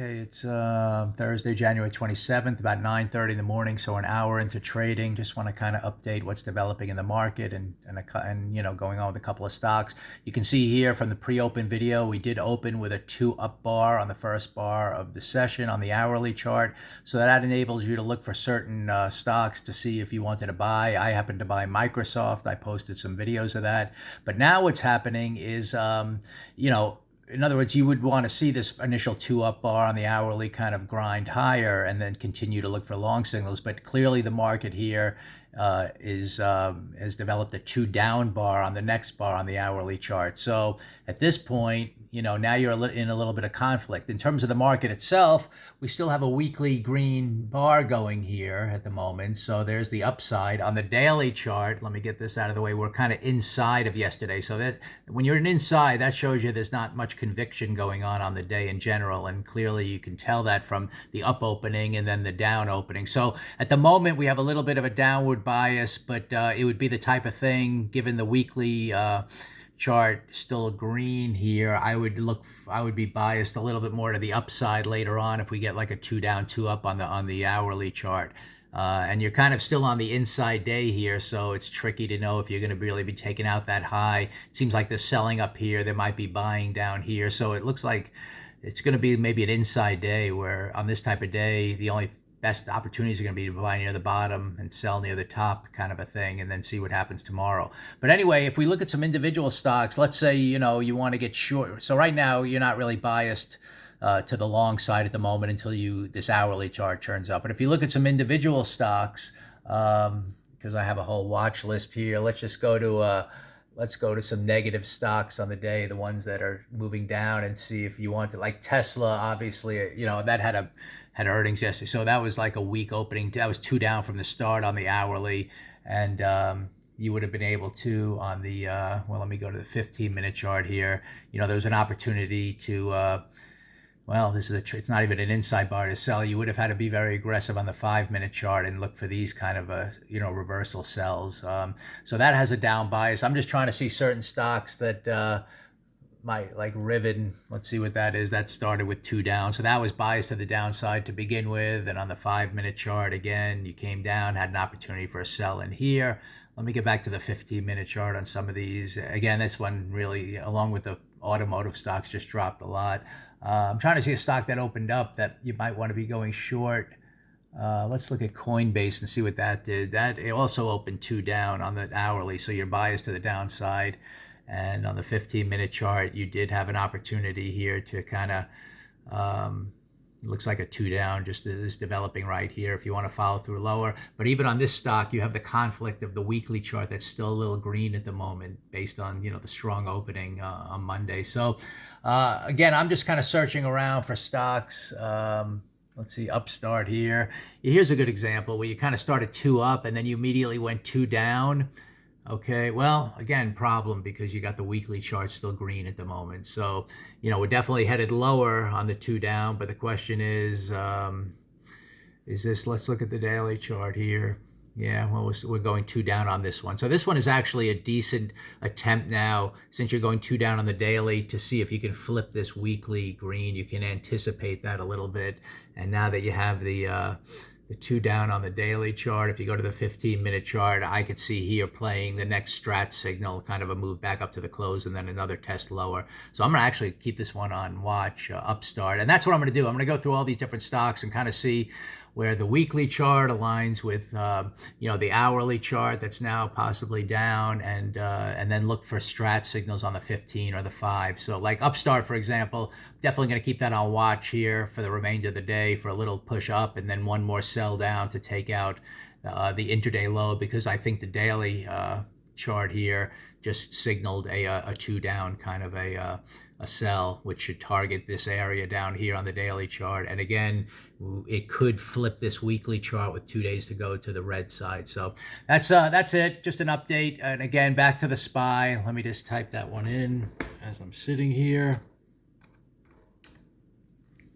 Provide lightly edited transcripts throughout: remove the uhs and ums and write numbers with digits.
Okay, it's Thursday, January 27th, about 9:30 in the morning, so an hour into trading. Just want to kind of update what's developing in the market and going on with a couple of stocks. You can see here from the pre-open video, we did open with a 2 up bar on the first bar of the session on the hourly chart. So that enables you to look for certain stocks to see if you wanted to buy. I happened to buy Microsoft. I posted some videos of that. But now what's happening is, in other words, you would want to see this initial 2 up bar on the hourly kind of grind higher and then continue to look for long signals. But clearly the market here has developed a 2 down bar on the next bar on the hourly chart. So at this point, now you're in a little bit of conflict. In terms of the market itself, we still have a weekly green bar going here at the moment. So there's the upside. On the daily chart, let me get this out of the way, we're kind of inside of yesterday. So that when you're inside, that shows you there's not much conviction going on the day in general. And clearly you can tell that from the up opening and then the down opening. So at the moment, we have a little bit of a downward bias, but it would be the type of thing, given the weekly chart still green here, I would be biased a little bit more to the upside later on if we get like a 2 down 2 up on the hourly chart. And you're kind of still on the inside day here, so it's tricky to know if you're going to really be taking out that high. It seems like they're selling up here. There might be buying down here. So it looks like it's going to be maybe an inside day where on this type of day, the only best opportunities are going to be to buy near the bottom and sell near the top, kind of a thing, and then see what happens tomorrow. But anyway, if we look at some individual stocks, let's say, you want to get short. So right now, you're not really biased to the long side at the moment until this hourly chart turns up. But if you look at some individual stocks, because I have a whole watch list here, let's go to some negative stocks on the day, the ones that are moving down, and see if you want to, like Tesla, obviously, that had earnings yesterday. So that was like a weak opening. That was 2 down from the start on the hourly. And you would have been able to on the, let me go to the 15-minute chart here. There was an opportunity to, it's not even an inside bar to sell. You would have had to be very aggressive on the 5-minute chart and look for these kind of reversal sells. So that has a down bias. I'm just trying to see certain stocks that like Rivian, let's see what that is. That started with 2 down. So that was biased to the downside to begin with. And on the 5-minute chart, again, you came down, had an opportunity for a sell in here. Let me get back to the 15-minute chart on some of these. Again, this one really, along with the automotive stocks, just dropped a lot. I'm trying to see a stock that opened up that you might want to be going short. Let's look at Coinbase and see what that did. It also opened 2 down on the hourly, so you're biased to the downside. And on the 15-minute chart, you did have an opportunity here to kind of, looks like a 2 down just is developing right here if you want to follow through lower. But even on this stock, you have the conflict of the weekly chart that's still a little green at the moment based on, the strong opening on Monday. So again, I'm just kind of searching around for stocks. Let's see, Upstart here. Here's a good example where you kind of started 2 up and then you immediately went 2 down. Okay, well, again, problem because you got the weekly chart still green at the moment. So, we're definitely headed lower on the 2 down, but the question is this, let's look at the daily chart here. Yeah, well, we're going 2 down on this one. So this one is actually a decent attempt now, since you're going 2 down on the daily, to see if you can flip this weekly green. You can anticipate that a little bit. And now that you have the 2 down on the daily chart, if you go to the 15-minute chart, I could see here playing the next strat signal, kind of a move back up to the close and then another test lower. So I'm going to actually keep this one on watch, Upstart. And that's what I'm going to do. I'm going to go through all these different stocks and kind of see where the weekly chart aligns with, the hourly chart that's now possibly down, and then look for strat signals on the 15 or the 5. So like Upstart, for example, definitely going to keep that on watch here for the remainder of the day for a little push up and then one more sell down to take out the intraday low, because I think the daily chart here just signaled a 2 down kind of a sell, which should target this area down here on the daily chart. And again, it could flip this weekly chart with 2 days to go to the red side. So that's it. Just an update. And again, back to the SPY. Let me just type that one in as I'm sitting here.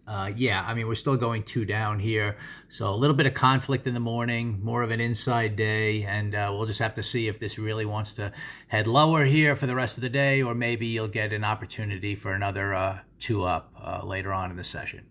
We're still going 2 down here. So a little bit of conflict in the morning, more of an inside day, and we'll just have to see if this really wants to head lower here for the rest of the day, or maybe you'll get an opportunity for another 2 up later on in the session.